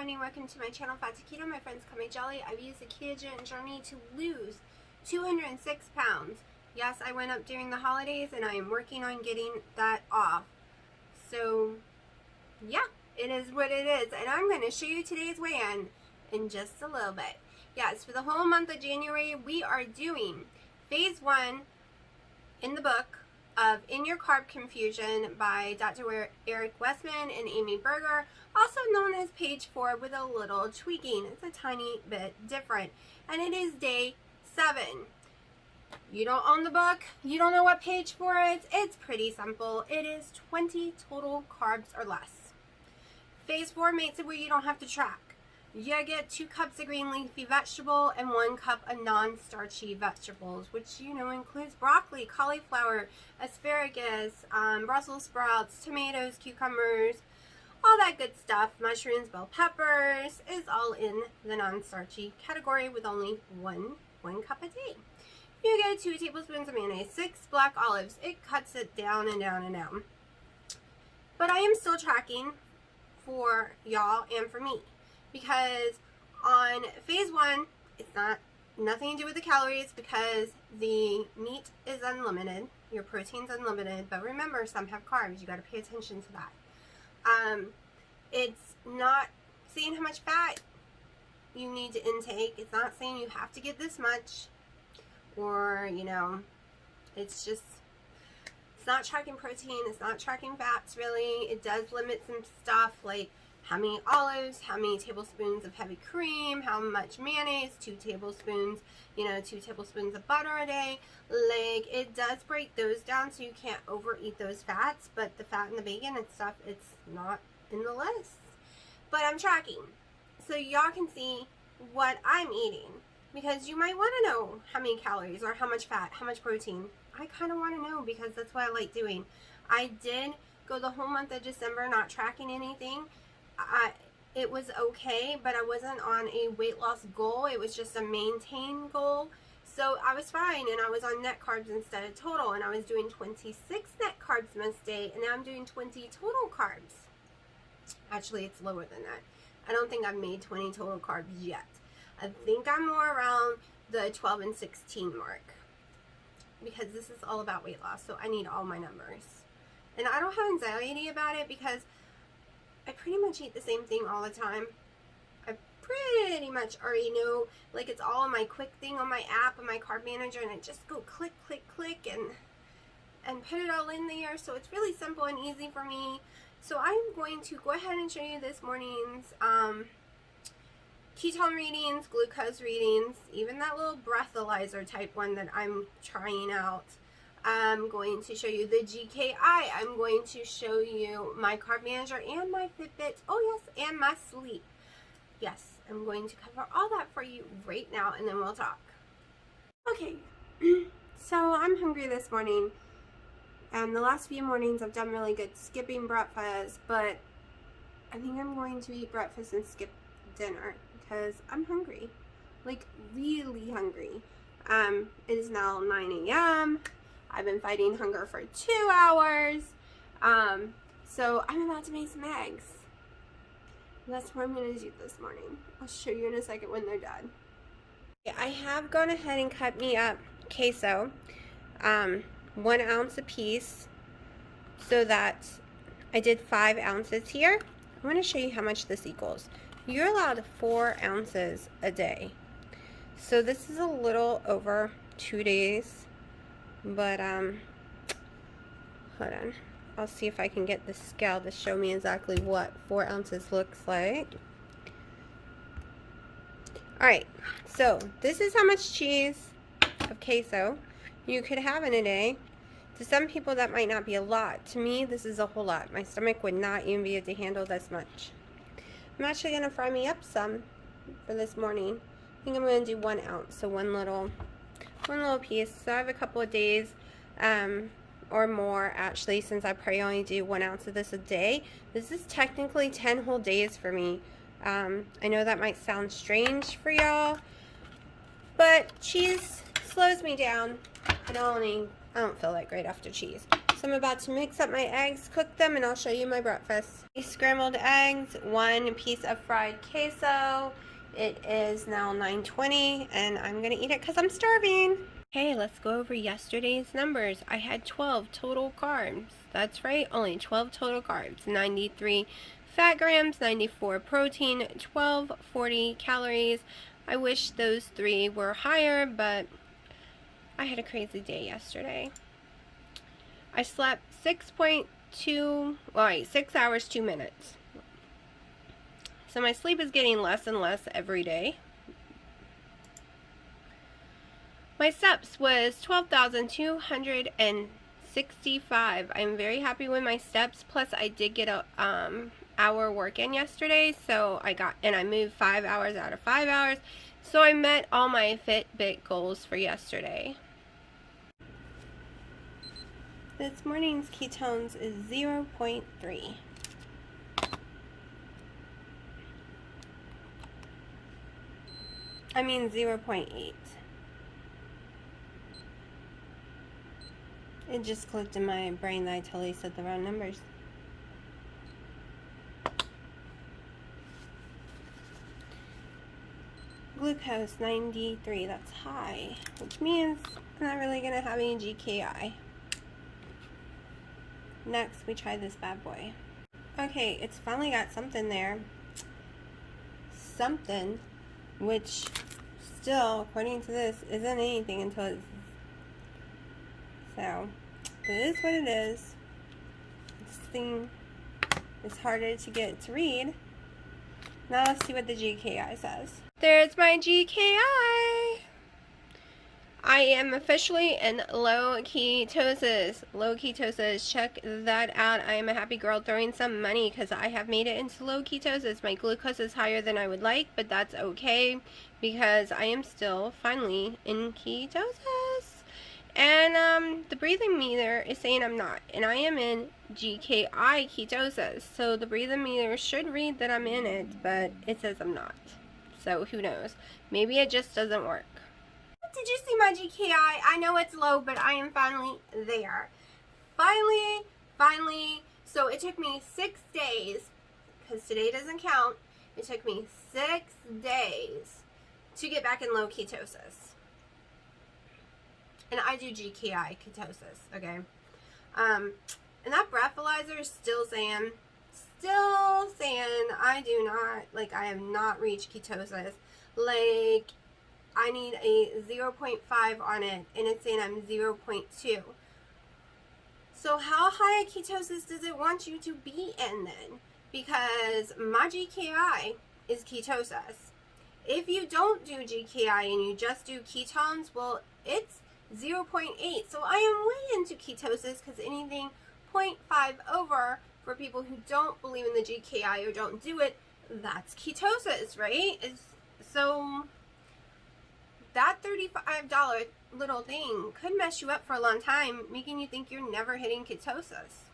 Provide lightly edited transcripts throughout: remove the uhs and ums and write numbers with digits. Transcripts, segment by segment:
morning. Welcome to my channel, Fat to Keto. My friends, call me Jolly. I've used the ketogenic journey to lose 206 pounds. Yes, I went up during the holidays and I am working on getting that off. So, yeah, it is what it is. And I'm going to show you today's weigh-in just a little bit. Yes, for the whole month of January, we are doing phase 1 in the book of In Your Carb Confusion by Dr. Eric Westman and Amy Berger, also known as page 4 with a little tweaking. It's a tiny bit different. And it is day 7. You don't own the book, you don't know what page 4 is, it's pretty simple. It is 20 total carbs or less. Phase 4 makes it where you don't have to track. You get 2 cups of green leafy vegetable and 1 cup of non-starchy vegetables, which includes broccoli, cauliflower, asparagus, Brussels sprouts, tomatoes, cucumbers, all that good stuff. Mushrooms, bell peppers is all in the non-starchy category with only one cup a day. You get 2 tablespoons of mayonnaise, 6 black olives. It cuts it down and down and down. But I am still tracking for y'all and for me. Because on phase 1, it's nothing to do with the calories because the meat is unlimited, your protein's unlimited, but remember, some have carbs. You got to pay attention to that. It's not saying how much fat you need to intake. It's not saying you have to get this much, or it's not tracking protein. It's not tracking fats really. It does limit some stuff like how many olives, how many tablespoons of heavy cream, how much mayonnaise, 2 tablespoons, 2 tablespoons of butter a day. Like, it does break those down so you can't overeat those fats, but the fat and the bacon and stuff, it's not in the list. But I'm tracking, so y'all can see what I'm eating, because you might want to know how many calories or how much fat, how much protein. I kind of want to know because that's what I like doing. I did go the whole month of December not tracking anything. It was okay, but I wasn't on a weight loss goal. It was just a maintain goal. So I was fine, and I was on net carbs instead of total, and I was doing 26 net carbs most day, and now I'm doing 20 total carbs. Actually, it's lower than that. I don't think I've made 20 total carbs yet. I think I'm more around the 12 and 16 mark, because this is all about weight loss, so I need all my numbers. And I don't have anxiety about it because I pretty much eat the same thing all the time. I pretty much already know, like, it's all on my quick thing on my app, on my carb manager, and I just go click, click, click, and put it all in there. So it's really simple and easy for me. So I'm going to go ahead and show you this morning's ketone readings, glucose readings, even that little breathalyzer type one that I'm trying out. I'm going to show you the GKI. I'm going to show you my carb manager and my Fitbit. Oh yes, and my sleep. Yes, I'm going to cover all that for you right now, and then we'll talk. Okay, so I'm hungry this morning. And the last few mornings I've done really good skipping breakfast, but I think I'm going to eat breakfast and skip dinner because I'm hungry. Like, really hungry. It is now 9 a.m. I've been fighting hunger for 2 hours. So I'm about to make some eggs. That's what I'm going to do this morning. I'll show you in a second when they're done. I have gone ahead and cut me up queso, 1 ounce a piece, so that I did 5 ounces here. I'm going to show you how much this equals. You're allowed 4 ounces a day. So this is a little over 2 days. But, hold on. I'll see if I can get the scale to show me exactly what 4 ounces looks like. Alright, so this is how much cheese of queso you could have in a day. To some people, that might not be a lot. To me, this is a whole lot. My stomach would not even be able to handle this much. I'm actually going to fry me up some for this morning. I think I'm going to do 1 ounce, so one little piece. So I have a couple of days or more actually, since I probably only do 1 ounce of this a day. This is technically 10 whole days for me. I know that might sound strange for y'all, but cheese slows me down, and I don't feel that great after cheese. So I'm about to mix up my eggs, cook them, and I'll show you my breakfast. Scrambled eggs, 1 piece of fried queso. It is now 9:20, and I'm gonna eat it because I'm starving. Hey, let's go over yesterday's numbers. I had 12 total carbs. That's right, only 12 total carbs. 93 fat grams, 94 protein, 1240 calories. I wish those 3 were higher, but I had a crazy day yesterday. I slept 6 hours, 2 minutes. So my sleep is getting less and less every day. My steps was 12,265. I'm very happy with my steps. Plus I did get a hour work in yesterday, so I moved 5 hours out of 5 hours. So I met all my Fitbit goals for yesterday. This morning's ketones is 0.3. I mean 0.8. It just clicked in my brain that I totally said the wrong numbers. Glucose 93, that's high, which means I'm not really going to have any GKI. Next, we try this bad boy. Okay, it's finally got something there. Something, which still, according to this, isn't anything until it's... So, it is what it is. This thing is harder to get to read. Now let's see what the GKI says. There's my GKI! I am officially in low ketosis. Low ketosis, check that out. I am a happy girl throwing some money because I have made it into low ketosis. My glucose is higher than I would like, but that's okay because I am still finally in ketosis. And the breathing meter is saying I'm not, and I am in GKI ketosis. So the breathing meter should read that I'm in it, but it says I'm not. So who knows? Maybe it just doesn't work. Did you see my GKI? I know it's low, but I am finally there. Finally. So it took me 6 days, because today doesn't count. It took me 6 days to get back in low ketosis. And I do GKI ketosis, okay? And that breathalyzer is still saying I have not reached ketosis. Like, I need a 0.5 on it, and it's saying I'm 0.2. So how high a ketosis does it want you to be in then? Because my GKI is ketosis. If you don't do GKI and you just do ketones, well, it's 0.8. So I am way into ketosis because anything 0.5 over, for people who don't believe in the GKI or don't do it, that's ketosis, right? So that $35 little thing could mess you up for a long time, making you think you're never hitting ketosis.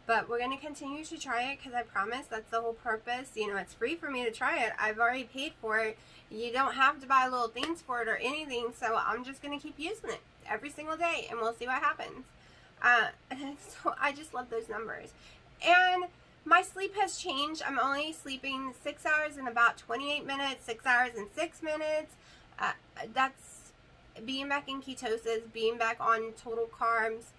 But we're going to continue to try it because I promise that's the whole purpose. You know, it's free for me to try it. I've already paid for it. You don't have to buy little things for it or anything, so I'm just going to keep using it every single day, and we'll see what happens. So I just love those numbers. And my sleep has changed. I'm only sleeping 6 hours in about 28 minutes, 6 hours in 6 minutes. That's being back in ketosis, being back on total carbs.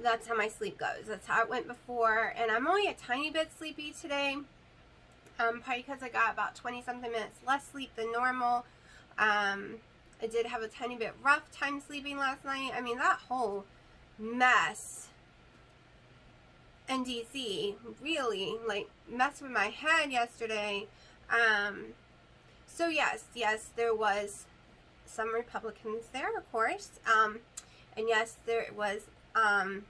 That's how my sleep goes. That's how it went before. And I'm only a tiny bit sleepy today. Probably because I got about 20-something minutes less sleep than normal. I did have a tiny bit rough time sleeping last night. I mean, that whole mess in DC really messed with my head yesterday. So yes, there was some Republicans there, of course, and yes, there was some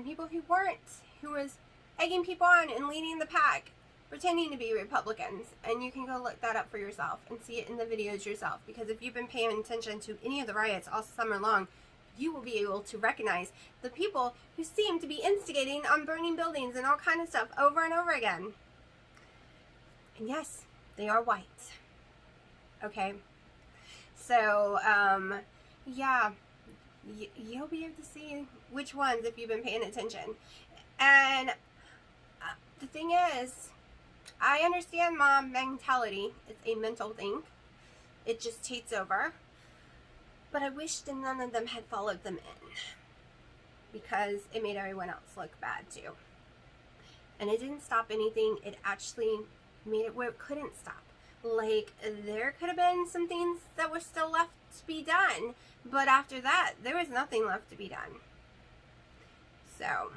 people who weren't, who was egging people on and leading the pack, pretending to be Republicans. And you can go look that up for yourself and see it in the videos yourself, because if you've been paying attention to any of the riots all summer long, you will be able to recognize the people who seem to be instigating on burning buildings and all kind of stuff over and over again. And yes, they are white. Okay? So, yeah. you'll be able to see which ones if you've been paying attention. And the thing is, I understand mom mentality. It's a mental thing. It just takes over. But I wish that none of them had followed them in, because it made everyone else look bad too. And it didn't stop anything. It actually made it where it couldn't stop. Like, there could have been some things that were still left to be done, but after that, there was nothing left to be done. So,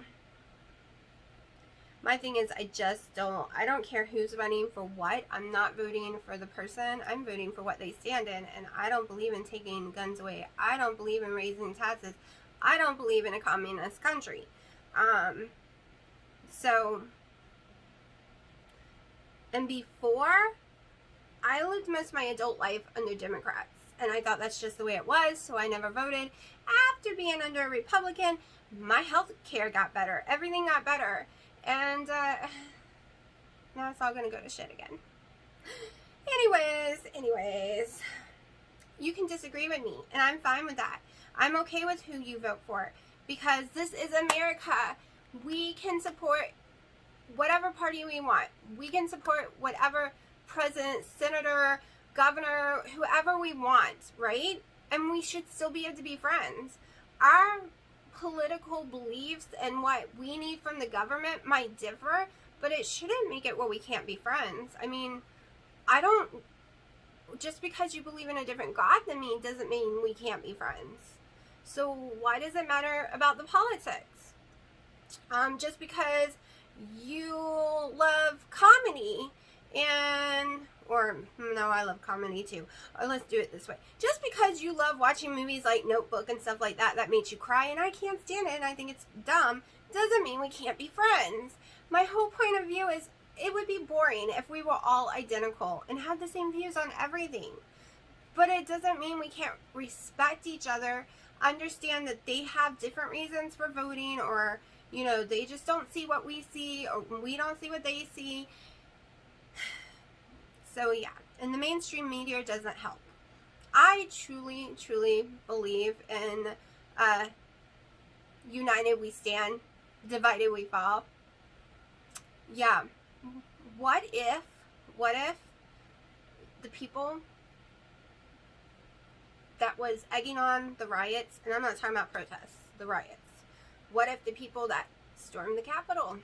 my thing is, I don't care who's running for what. I'm not voting for the person. I'm voting for what they stand in, and I don't believe in taking guns away. I don't believe in raising taxes. I don't believe in a communist country. And before, I lived most of my adult life under Democrats, and I thought that's just the way it was, so I never voted. After being under a Republican, my health care got better. Everything got better. And now it's all going to go to shit again. Anyways, you can disagree with me, and I'm fine with that. I'm okay with who you vote for, because this is America. We can support whatever party we want. We can support whatever president, senator, governor, whoever we want, right? And we should still be able to be friends. Our political beliefs and what we need from the government might differ, but it shouldn't make it where we can't be friends. I mean, just because you believe in a different God than me doesn't mean we can't be friends. So why does it matter about the politics? Just because you love comedy I love comedy too. Or let's do it this way. Just because you love watching movies like Notebook and stuff like that makes you cry, and I can't stand it and I think it's dumb, doesn't mean we can't be friends. My whole point of view is it would be boring if we were all identical and had the same views on everything. But it doesn't mean we can't respect each other, understand that they have different reasons for voting, or, they just don't see what we see, or we don't see what they see. So yeah, and the mainstream media doesn't help. I truly, truly believe in united we stand, divided we fall. Yeah, what if the people that was egging on the riots, and I'm not talking about protests, the riots, what if the people that stormed the Capitol,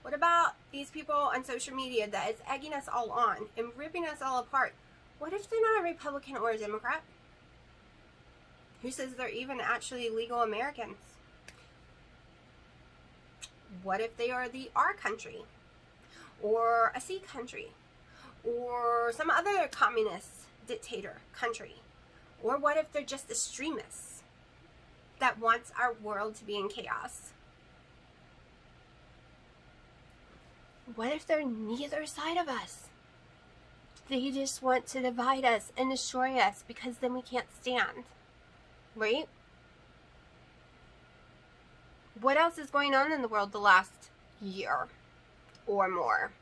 what about these people on social media that is egging us all on and ripping us all apart? What if they're not a Republican or a Democrat? Who says they're even actually legal Americans? What if they are the R country? Or a C country? Or some other communist dictator country? Or what if they're just extremists that wants our world to be in chaos? What if they're neither side of us? They just want to divide us and destroy us because then we can't stand, right? What else is going on in the world the last year or more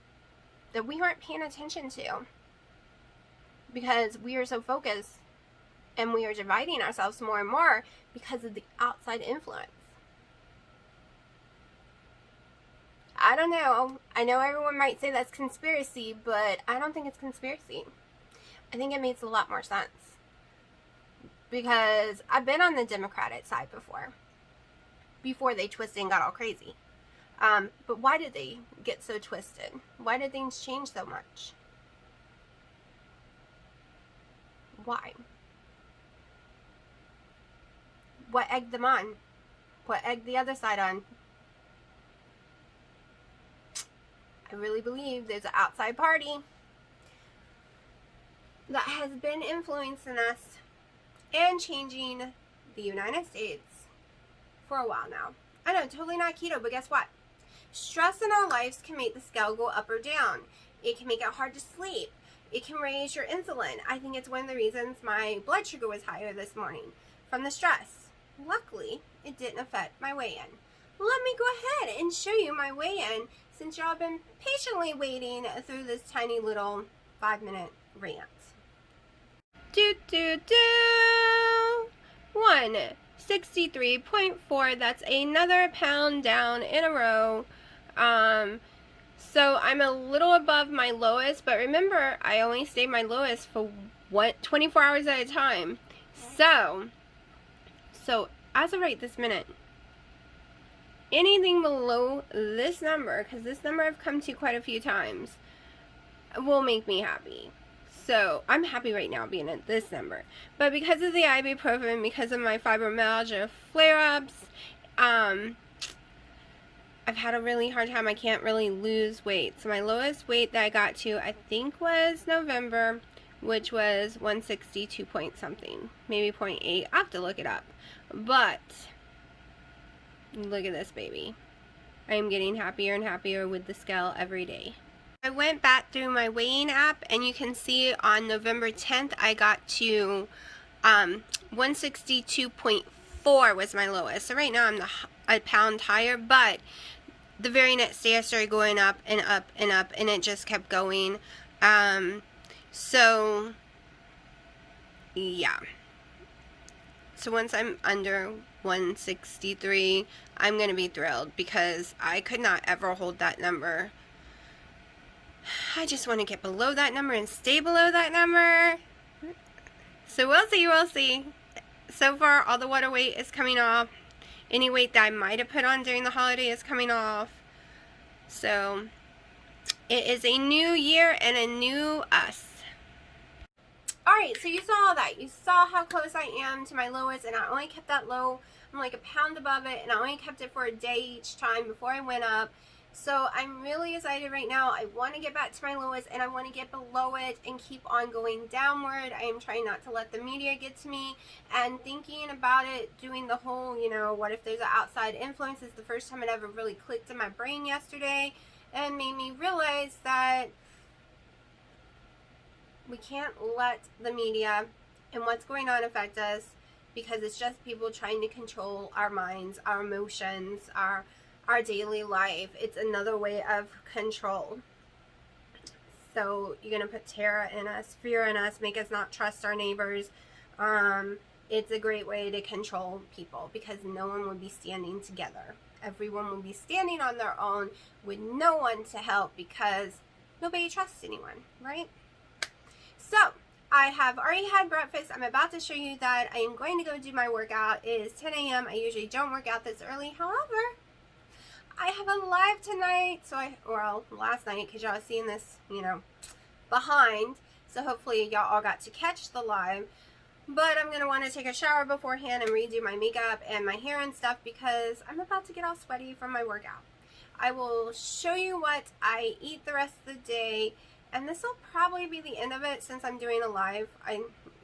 that we aren't paying attention to because we are so focused and we are dividing ourselves more and more because of the outside influence? I don't know. I know everyone might say that's conspiracy, but I don't think it's conspiracy. I think it makes a lot more sense. Because I've been on the Democratic side before they twisted and got all crazy. But why did they get so twisted? Why did things change so much? Why? What egged them on? What egged the other side on? I really believe there's an outside party that has been influencing us and changing the United States for a while now. I know, totally not keto, but guess what? Stress in our lives can make the scale go up or down. It can make it hard to sleep. It can raise your insulin. I think it's one of the reasons my blood sugar was higher this morning from the stress. Luckily, it didn't affect my weigh-in. Let me go ahead and show you my weigh-in since y'all been patiently waiting through this tiny little 5-minute rant. 1 163.4. That's another pound down in a row. So I'm a little above my lowest, but remember, I only stayed my lowest for 24 hours at a time. So as of right this minute, anything below this number, because this number I've come to quite a few times, will make me happy. So I'm happy right now being at this number. But because of the ibuprofen, because of my fibromyalgia flare-ups, I've had a really hard time. I can't really lose weight. So my lowest weight that I got to, I think, was November, which was 162 point something, maybe 0.8. I have to look it up. But look at this baby. I am getting happier and happier with the scale every day. I went back through my weighing app, and you can see on November 10th I got to 162.4 was my lowest. So right now I'm a pound higher, but the very next day I started going up and up and up, and it just kept going. So yeah. So once I'm under 163, I'm going to be thrilled, because I could not ever hold that number. I just want to get below that number and stay below that number. So we'll see, we'll see. So far, all the water weight is coming off. Any weight that I might have put on during the holiday is coming off. So it is a new year and a new us. Alright, so you saw all that. You saw how close I am to my lowest, and I only kept that low. I'm like a pound above it, and I only kept it for a day each time before I went up. So I'm really excited right now. I want to get back to my lowest, and I want to get below it and keep on going downward. I am trying not to let the media get to me, and thinking about it, doing the whole, you know, what if there's an outside influence, is the first time it ever really clicked in my brain yesterday, and made me realize that we can't let the media and what's going on affect us, because it's just people trying to control our minds, our emotions, our daily life. It's another way of control. So you're going to put terror in us, fear in us, make us not trust our neighbors. It's a great way to control people, because no one will be standing together. Everyone will be standing on their own with no one to help, because nobody trusts anyone, right? So I have already had breakfast. I'm about to show you that I am going to go do my workout. It is 10 a.m. I usually don't work out this early. However, I have a live tonight, well, last night, because y'all seeing this, you know, behind. So hopefully y'all all got to catch the live. But I'm going to want to take a shower beforehand and redo my makeup and my hair and stuff, because I'm about to get all sweaty from my workout. I will show you what I eat the rest of the day, and this will probably be the end of it since I'm doing a live.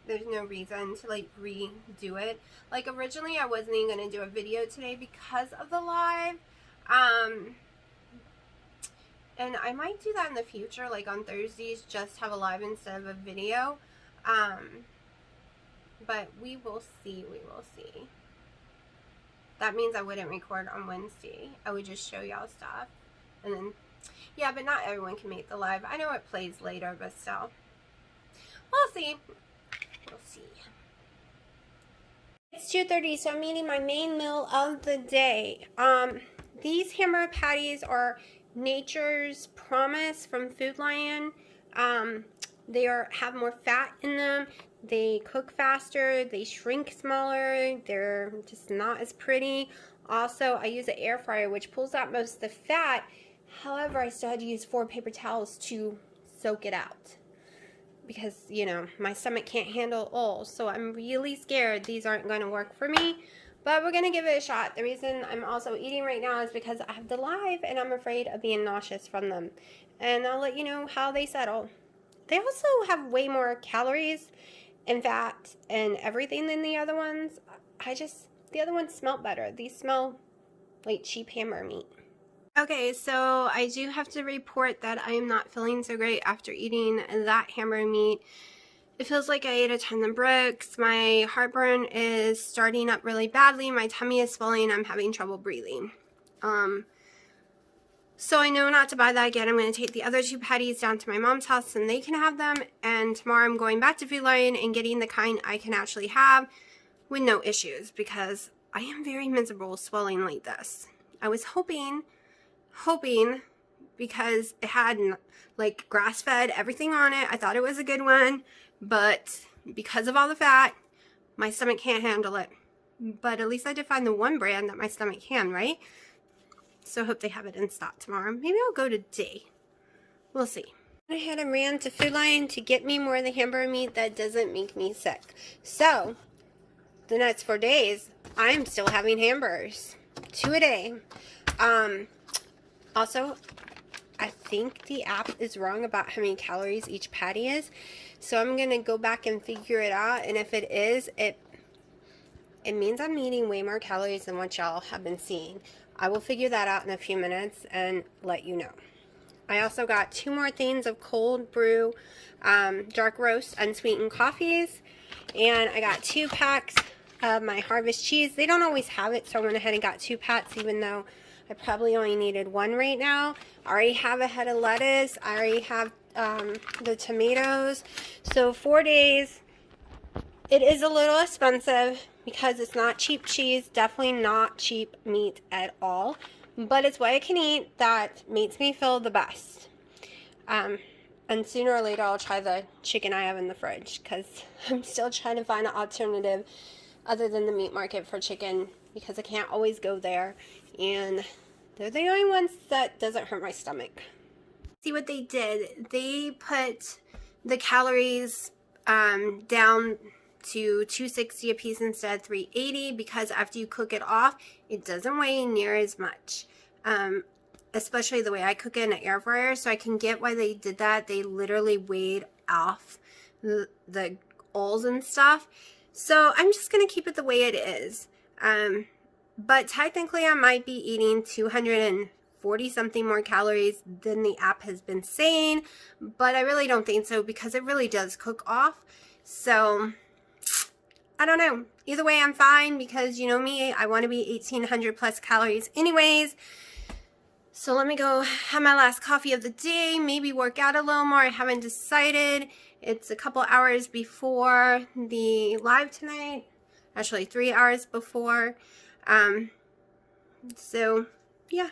There's no reason to like redo it. Like originally I wasn't even going to do a video today because of the live. And I might do that in the future, like on Thursdays, just have a live instead of a video. But we will see, we will see. That means I wouldn't record on Wednesday. I would just show y'all stuff. And then, yeah, but not everyone can make the live. I know it plays later, but still. We'll see. We'll see. It's 2:30, so I'm eating my main meal of the day. These hamburger patties are Nature's Promise from Food Lion. They have more fat in them. They cook faster. They shrink smaller. They're just not as pretty. Also, I use an air fryer, which pulls out most of the fat. However, I still had to use 4 paper towels to soak it out, because, you know, my stomach can't handle all. So I'm really scared these aren't going to work for me. But we're going to give it a shot. The reason I'm also eating right now is because I have the live, and I'm afraid of being nauseous from them. And I'll let you know how they settle. They also have way more calories and fat and everything than the other ones. The other ones smell better. These smell like cheap hamburger meat. Okay, so I do have to report that I am not feeling so great after eating that hamburger meat. It feels like I ate a ton of bricks. My heartburn is starting up really badly. My tummy is swelling. I'm having trouble breathing. So I know not to buy that again. I'm going to take the other 2 patties down to my mom's house and they can have them. And tomorrow I'm going back to Food Lion and getting the kind I can actually have with no issues, because I am very miserable swelling like this. I was hoping, because it had like grass-fed everything on it. I thought it was a good one, but because of all the fat, my stomach can't handle it. But at least I did find the one brand that my stomach can, right? So I hope they have it in stock tomorrow. Maybe I'll go today. We'll see. I had and ran to Food Lion to get me more of the hamburger meat that doesn't make me sick. So the next 4 days, I'm still having hamburgers. 2 a day. Also, I think the app is wrong about how many calories each patty is. So I'm going to go back and figure it out. And if it is, it means I'm eating way more calories than what y'all have been seeing. I will figure that out in a few minutes and let you know. I also got 2 more things of cold brew, dark roast, unsweetened coffees. And I got 2 packs of my Harvest cheese. They don't always have it, so I went ahead and got 2 packs, even though I probably only needed 1 right now. I already have a head of lettuce. I already have the tomatoes. So 4 days. It is a little expensive because it's not cheap cheese. Definitely not cheap meat at all. But it's what I can eat that makes me feel the best. And sooner or later I'll try the chicken I have in the fridge, because I'm still trying to find an alternative other than the meat market for chicken, because I can't always go there. And they're the only ones that doesn't hurt my stomach. See what they did? They put the calories down to 260 a piece instead of 380, because after you cook it off, it doesn't weigh near as much. Especially the way I cook it in an air fryer, so I can get why they did that. They literally weighed off the oils and stuff. So I'm just going to keep it the way it is. But technically I might be eating 240 something more calories than the app has been saying, but I really don't think so, because it really does cook off. So I don't know. Either way, I'm fine, because you know me, I want to be 1,800 plus calories anyways. So let me go have my last coffee of the day, maybe work out a little more. I haven't decided. It's a couple hours before the live tonight. Actually 3 hours before. So yeah,